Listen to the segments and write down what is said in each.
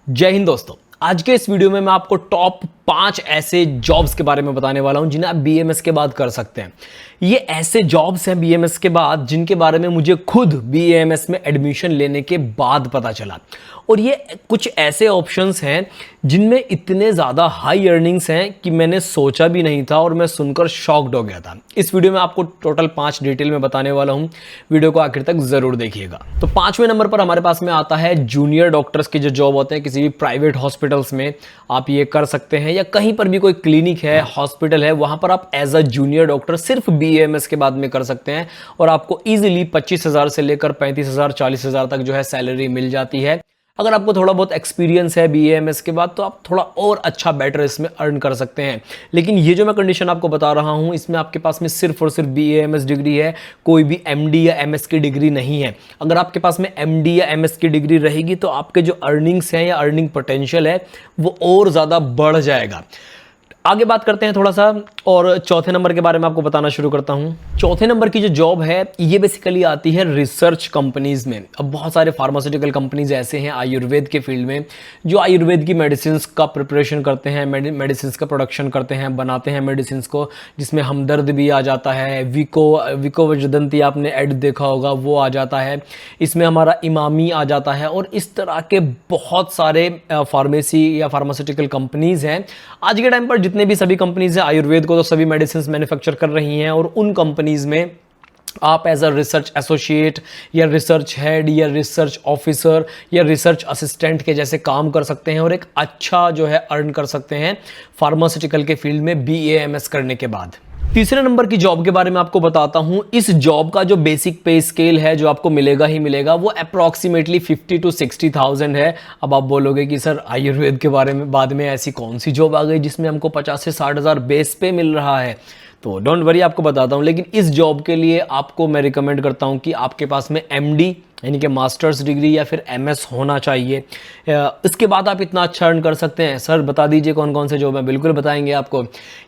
जय हिंद दोस्तों। आज के इस वीडियो में मैं आपको टॉप 5 ऐसे जॉब्स के बारे में बताने वाला हूं जिन्हें आप बीएमएस के बाद कर सकते हैं। ये ऐसे जॉब्स हैं बीएमएस के बाद जिनके बारे में मुझे खुद बीएमएस में एडमिशन लेने के बाद पता चला, और ये कुछ ऐसे ऑप्शंस हैं जिनमें इतने ज़्यादा हाई अर्निंग्स हैं कि मैंने सोचा भी नहीं था और मैं सुनकर शॉक्ड हो गया था। इस वीडियो में आपको टोटल 5 डिटेल में बताने वाला हूं, वीडियो को आखिर तक ज़रूर देखिएगा। तो 5वें नंबर पर हमारे पास में आता है जूनियर डॉक्टर्स की जो जॉब होते हैं किसी भी प्राइवेट हॉस्पिटल्स में आप ये कर सकते हैं, या कहीं पर भी कोई क्लिनिक है, हॉस्पिटल है, वहां पर आप एज अ जूनियर डॉक्टर सिर्फ बीएमएस के बाद में कर सकते हैं और आपको इजीली 25,000 से लेकर 35,000 40,000 तक जो है सैलरी मिल जाती है। अगर आपको थोड़ा बहुत एक्सपीरियंस है बीएमएस के बाद तो आप थोड़ा और अच्छा बेटर इसमें अर्न कर सकते हैं। लेकिन ये जो मैं कंडीशन आपको बता रहा हूं इसमें आपके पास में सिर्फ और सिर्फ बीएमएस डिग्री है, कोई भी एमडी या एमएस की डिग्री नहीं है। अगर आपके पास में एमडी या एमएस की डिग्री रहेगी तो आपके जो अर्निंग्स हैं या अर्निंग पोटेंशियल है वो और ज़्यादा बढ़ जाएगा। आगे बात करते हैं थोड़ा सा, और चौथे नंबर के बारे में आपको बताना शुरू करता हूं। चौथे नंबर की जो जॉब है ये बेसिकली आती है रिसर्च कंपनीज में। अब बहुत सारे फार्मास्यूटिकल कंपनीज ऐसे हैं आयुर्वेद के फील्ड में जो आयुर्वेद की मेडिसिन का प्रिपरेशन करते हैं, मेडिसिन का प्रोडक्शन करते हैं, बनाते हैं मेडिसिन को, जिसमें हमदर्द भी आ जाता है, विको वजदंती आपने ऐड देखा होगा वो आ जाता है, इसमें हमारा इमामी आ जाता है, और इस तरह के बहुत सारे फार्मेसी या फार्मास्यूटिकल कंपनीज हैं। आज के टाइम पर जितने भी सभी कंपनीज हैं आयुर्वेद को तो सभी मेडिसिन मैन्युफैक्चर कर रही हैं, और उन कंपनीज में आप एज अ रिसर्च एसोसिएट या रिसर्च हेड या रिसर्च ऑफिसर या रिसर्च असिस्टेंट के जैसे काम कर सकते हैं और एक अच्छा जो है अर्न कर सकते हैं फार्मास्यूटिकल के फील्ड में बीएएमएस करने के बाद। तीसरे नंबर की जॉब के बारे में आपको बताता हूं। इस जॉब का जो बेसिक पे स्केल है जो आपको मिलेगा ही मिलेगा वो अप्रॉक्सीमेटली 50 to 60,000 है। अब आप बोलोगे कि सर आयुर्वेद के बारे में बाद में ऐसी कौन सी जॉब आ गई जिसमें हमको 50 से 60,000 बेस पे मिल रहा है, तो डोंट वरी आपको बताता हूं। लेकिन इस जॉब के लिए आपको मैं रिकमेंड करता हूं कि आपके पास में एमडी यानी कि मास्टर्स डिग्री या फिर एमएस होना चाहिए। इसके बाद आप इतना अच्छा अर्न कर सकते हैं। सर बता दीजिए कौन कौन से जॉब हैं। बिल्कुल बताएंगे आपको।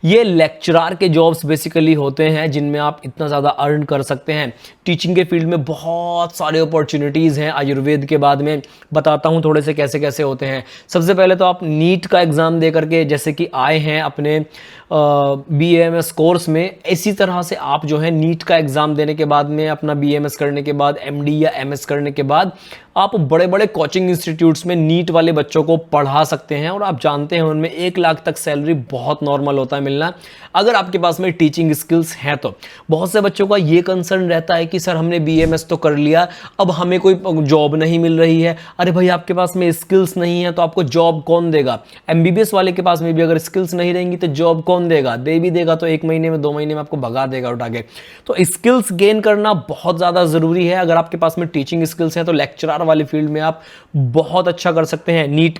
ये लेक्चरर के जॉब्स बेसिकली होते हैं जिनमें आप इतना ज़्यादा अर्न कर सकते हैं। टीचिंग के फील्ड में बहुत सारे अपॉर्चुनिटीज़ हैं आयुर्वेद के बाद में। बताता हूँ थोड़े से कैसे कैसे होते हैं। सबसे पहले तो आप नीट का एग्ज़ाम दे करके जैसे कि आए हैं अपने बीएमएस कोर्स में, इसी तरह से आप जो है नीट का एग्ज़ाम देने के बाद में अपना बीएमएस करने के बाद एमडी या एमएस करने के बाद आप बड़े बड़े कोचिंग इंस्टीट्यूट्स में नीट वाले बच्चों को पढ़ा सकते हैं, और आप जानते हैं उनमें 1 लाख तक सैलरी बहुत नॉर्मल होता है मिलना, अगर आपके पास में टीचिंग स्किल्स हैं तो। बहुत से बच्चों का ये कंसर्न रहता है कि सर हमने बीएमएस तो कर लिया, अब हमें कोई जॉब नहीं मिल रही है। अरे भाई आपके पास में स्किल्स नहीं है तो आपको जॉब कौन देगा? एमबीबीएस वाले के पास में भी अगर स्किल्स नहीं रहेंगी तो जॉब कौन देगा? दे भी देगा तो 1 महीने में 2 महीने में आपको भगा देगा उठा के। तो स्किल्स गेन करना बहुत ज़्यादा ज़रूरी है। अगर आपके पास में टीचिंग स्किल्स हैं तो लेक्चरर वाली फील्ड में आप बहुत अच्छा कर सकते हैं। नीट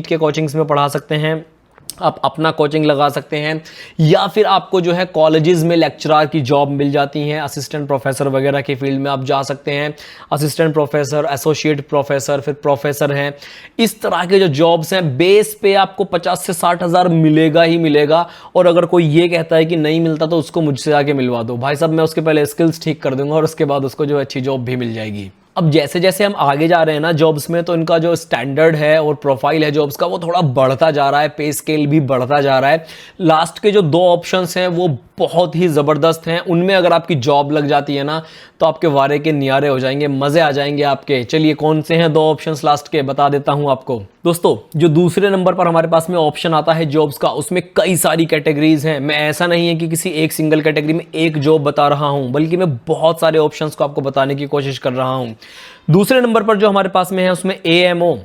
के कोचिंग्स में पढ़ा सकते हैं, आप अपना कोचिंग लगा सकते हैं, या फिर आपको जो है कॉलेजेस में लेक्चरर की जॉब मिल जाती हैं। असिस्टेंट प्रोफेसर वगैरह की फील्ड में आप जा सकते हैं। असिस्टेंट प्रोफेसर, एसोसिएट प्रोफेसर, फिर प्रोफेसर हैं। इस तरह के जो जॉब्स हैं बेस पे आपको 50 से 60,000 मिलेगा ही मिलेगा। और अगर कोई ये कहता है कि नहीं मिलता तो उसको मुझसे आके मिलवा दो भाई साहब, मैं उसके पहले स्किल्स ठीक कर दूंगा और उसके बाद उसको जो अच्छी जॉब भी मिल जाएगी। अब जैसे जैसे हम आगे जा रहे हैं ना जॉब्स में, तो इनका जो स्टैंडर्ड है और प्रोफाइल है जॉब्स का वो थोड़ा बढ़ता जा रहा है, पे स्केल भी बढ़ता जा रहा है। लास्ट के जो 2 ऑप्शंस हैं वो बहुत ही ज़बरदस्त हैं। उनमें अगर आपकी जॉब लग जाती है ना तो आपके वारे के नियारे हो जाएंगे, मज़े आ जाएंगे आपके। चलिए कौन से हैं 2 ऑप्शंस लास्ट के, बता देता हूं आपको। दोस्तों जो दूसरे नंबर पर हमारे पास में ऑप्शन आता है जॉब्स का, उसमें कई सारी कैटेगरीज हैं। मैं ऐसा नहीं है कि किसी एक सिंगल कैटेगरी में एक जॉब बता रहा हूं, बल्कि मैं बहुत सारे ऑप्शंस को आपको बताने की कोशिश कर रहा हूं। दूसरे नंबर पर जो हमारे पास में है उसमें एएमओ,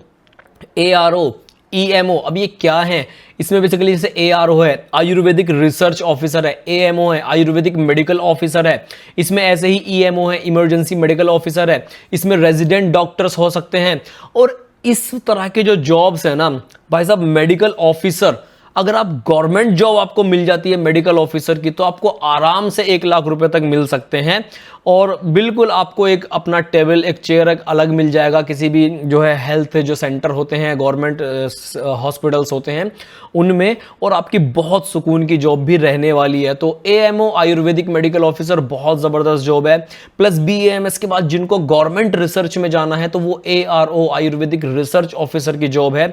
एआरओ, ईएमओ। अब ये क्या है? इसमें बेसिकली जैसे एआरओ है आयुर्वेदिक रिसर्च ऑफिसर है, एएमओ है आयुर्वेदिक मेडिकल ऑफिसर है, इसमें ऐसे ही ईएमओ है इमरजेंसी मेडिकल ऑफिसर है, इसमें रेजिडेंट डॉक्टर्स हो सकते हैं। और इस तरह के जो जॉब्स है ना भाई साहब, मेडिकल ऑफिसर, अगर आप गवर्नमेंट जॉब आपको मिल जाती है मेडिकल ऑफिसर की तो आपको आराम से 1 लाख रुपए तक मिल सकते हैं। और बिल्कुल आपको एक अपना टेबल, एक चेयर एक अलग मिल जाएगा किसी भी जो है हेल्थ जो सेंटर होते हैं, गवर्नमेंट हॉस्पिटल्स होते हैं उनमें, और आपकी बहुत सुकून की जॉब भी रहने वाली है। तो एएमओ आयुर्वेदिक मेडिकल ऑफिसर बहुत ज़बरदस्त जॉब है। प्लस बीएएमएस के बाद जिनको गवर्नमेंट रिसर्च में जाना है तो वो एआरओ आयुर्वेदिक रिसर्च ऑफिसर की जॉब है।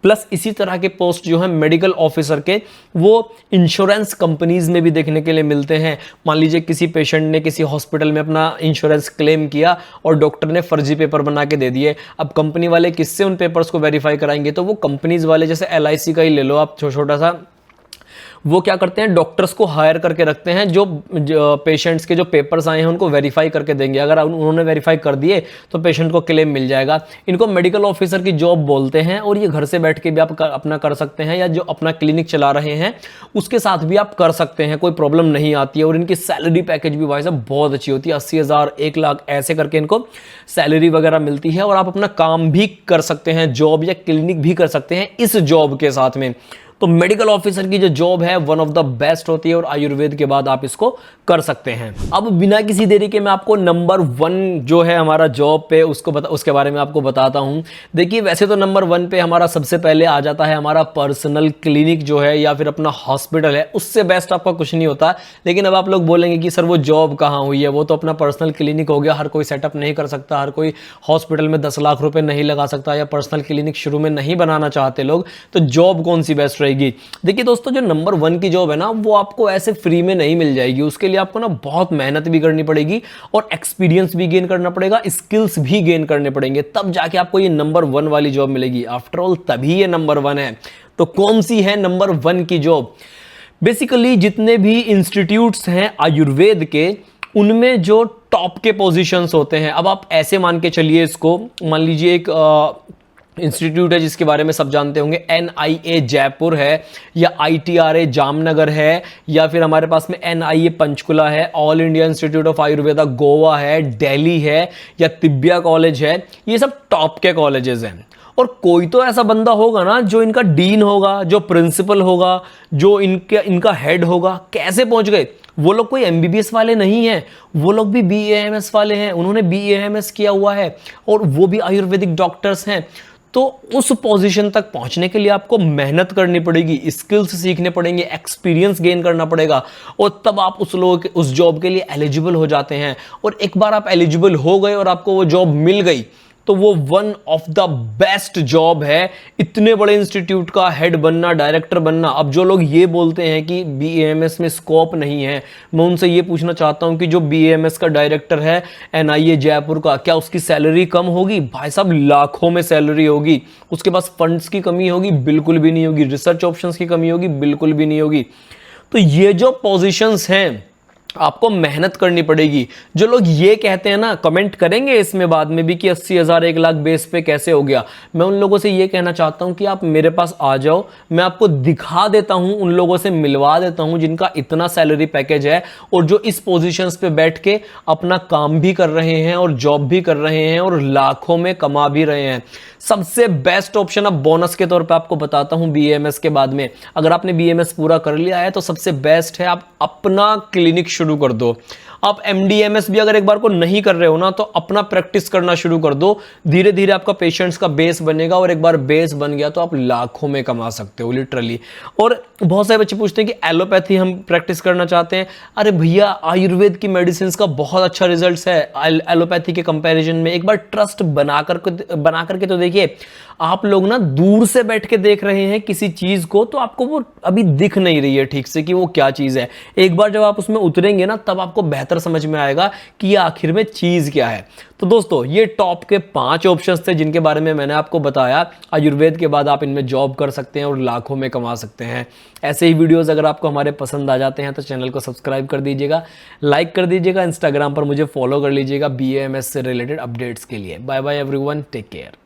प्लस इसी तरह के पोस्ट जो है मेडिकल ऑफिसर के, वो इंश्योरेंस कंपनीज में भी देखने के लिए मिलते हैं। मान लीजिए किसी पेशेंट ने किसी हॉस्पिटल में अपना इंश्योरेंस क्लेम किया और डॉक्टर ने फर्जी पेपर बना के दे दिए, अब कंपनी वाले किससे उन पेपर्स को वेरीफाई कराएंगे? तो वो कंपनीज वाले, जैसे एलआईसी का ही ले लो आप छोटा सा, वो क्या करते हैं, डॉक्टर्स को हायर करके रखते हैं जो पेशेंट्स के जो पेपर्स आए हैं उनको वेरीफाई करके देंगे। अगर उन्होंने वेरीफाई कर दिए तो पेशेंट को क्लेम मिल जाएगा। इनको मेडिकल ऑफिसर की जॉब बोलते हैं, और ये घर से बैठ के भी आप अपना कर सकते हैं, या जो अपना क्लिनिक चला रहे हैं उसके साथ भी आप कर सकते हैं, कोई प्रॉब्लम नहीं आती है। और इनकी सैलरी पैकेज भी भाई साहब बहुत अच्छी होती है, 80,000 1 लाख ऐसे करके इनको सैलरी वगैरह मिलती है। और आप अपना काम भी कर सकते हैं, जॉब या क्लिनिक भी कर सकते हैं इस जॉब के साथ में। तो मेडिकल ऑफिसर की जो जॉब है वन ऑफ द बेस्ट होती है, और आयुर्वेद के बाद आप इसको कर सकते हैं। अब बिना किसी देरी के मैं आपको नंबर 1 जो है हमारा जॉब पे उसके बारे में आपको बताता हूं। देखिए वैसे तो नंबर 1 पे हमारा सबसे पहले आ जाता है हमारा पर्सनल क्लिनिक जो है, या फिर अपना हॉस्पिटल है, उससे बेस्ट आपका कुछ नहीं होता। लेकिन अब आप लोग बोलेंगे कि सर वो जॉब कहाँ हुई है, वो तो अपना पर्सनल क्लिनिक हो गया, हर कोई सेटअप नहीं कर सकता, हर कोई हॉस्पिटल में 10 लाख रुपए नहीं लगा सकता, या पर्सनल क्लिनिक शुरू में नहीं बनाना चाहते लोग, तो जॉब कौन सी बेस्ट रहेगी? देखिए दोस्तों, जो नंबर 1 की जॉब है ना, वो आपको ऐसे फ्री में नहीं मिल जाएगी। उसके लिए आपको ना बहुत मेहनत भी करनी पड़ेगी, और एक्सपीरियंस भी गेन करना पड़ेगा, स्किल्स भी गेन करने पड़ेंगे, तब जाके आपको ये नंबर 1 वाली जॉब मिलेगी। आफ्टर ऑल तभी ये नंबर 1 है। तो कौन सी है नंबर 1 की जॉब? बेसिकली जितने भी इंस्टीट्यूट्स हैं आयुर्वेद के, उनमें जो टॉप के पोजीशंस होते हैं, अब आप ऐसे मान के चलिए इसको, मान लीजिए एक इंस्टीट्यूट है जिसके बारे में सब जानते होंगे, NIA जयपुर है, या ITRA जामनगर है, या फिर हमारे पास में NIA पंचकुला है, all India institute of Ayurveda Goa है, दिल्ली है, या तिब्बिया कॉलेज है। ये सब टॉप के कॉलेजेस हैं। और कोई तो ऐसा बंदा होगा ना जो इनका डीन होगा, जो प्रिंसिपल होगा, जो इनका हेड होगा। कैसे पहुंच गए? वो लोग कोई MBBS वाले नहीं हैं, वो लोग भी BAMS वाले हैं, उन्होंने BAMS किया हुआ है, और वो भी आयुर्वेदिक डॉक्टर्स हैं। तो उस पोजीशन तक पहुंचने के लिए आपको मेहनत करनी पड़ेगी, स्किल्स सीखने पड़ेंगे, एक्सपीरियंस गेन करना पड़ेगा, और तब आप उस जॉब के लिए एलिजिबल हो जाते हैं। और एक बार आप एलिजिबल हो गए और आपको वो जॉब मिल गई, तो वो one of the best job है। इतने बड़े इंस्टीट्यूट का हेड बनना, डायरेक्टर बनना। अब जो लोग ये बोलते हैं कि BAMS में स्कोप नहीं है, मैं उनसे ये पूछना चाहता हूं कि जो BAMS का डायरेक्टर है NIA जयपुर का, क्या उसकी सैलरी कम होगी? भाई साहब लाखों में सैलरी होगी। उसके पास फंड्स की कमी होगी? बिल्कुल भी नहीं होगी। रिसर्च ऑप्शंस की कमी होगी? बिल्कुल भी नहीं होगी। तो ये जो पोजीशंस हैं, आपको मेहनत करनी पड़ेगी। जो लोग ये कहते हैं ना, कमेंट करेंगे इसमें बाद में भी कि 80,000 1 लाख बेस पे कैसे हो गया, मैं उन लोगों से ये कहना चाहता हूं कि आप मेरे पास आ जाओ, मैं आपको दिखा देता हूं, उन लोगों से मिलवा देता हूं जिनका इतना सैलरी पैकेज है, और जो इस पोजीशंस पे बैठ के अपना काम भी कर रहे हैं और जॉब भी कर रहे हैं और लाखों में कमा भी रहे हैं। सबसे बेस्ट ऑप्शन अब बोनस के तौर पे आपको बताता हूं, BAMS के बाद में अगर आपने BAMS पूरा कर लिया है तो सबसे बेस्ट है आप अपना क्लिनिक शुरू कर दो। आप MDMS भी अगर एक बार को नहीं कर रहे हो ना, तो अपना प्रैक्टिस करना शुरू कर दो। धीरे धीरे आपका पेशेंट्स का बेस बनेगा, और एक बार बेस बन गया तो आप लाखों में कमा सकते हो लिटरली। और बहुत सारे बच्चे पूछते हैं कि एलोपैथी हम प्रैक्टिस करना चाहते हैं। अरे भैया, आयुर्वेद की मेडिसिन का बहुत अच्छा रिजल्ट है एलोपैथी के कंपैरिजन में। एक बार ट्रस्ट बना करके तो देखिए। आप लोग ना दूर से बैठ के देख रहे हैं किसी चीज को, तो आपको वो अभी दिख नहीं रही है ठीक से कि वो क्या चीज है। एक बार जब आप उसमें उतरेंगे ना, तब आपको बेहतर समझ में आएगा कि ये आखिर में चीज क्या है। तो दोस्तों, ये टॉप के 5 ऑप्शंस थे जिनके बारे में मैंने आपको बताया। आयुर्वेद के बाद आप इनमें जॉब कर सकते हैं और लाखों में कमा सकते हैं। ऐसे ही वीडियोस अगर आपको हमारे पसंद आ जाते हैं तो चैनल को सब्सक्राइब कर दीजिएगा, लाइक कर दीजिएगा, इंस्टाग्राम पर मुझे फॉलो कर लीजिएगा BAMS से रिलेटेड अपडेट्स के लिए। Bye bye everyone, take care.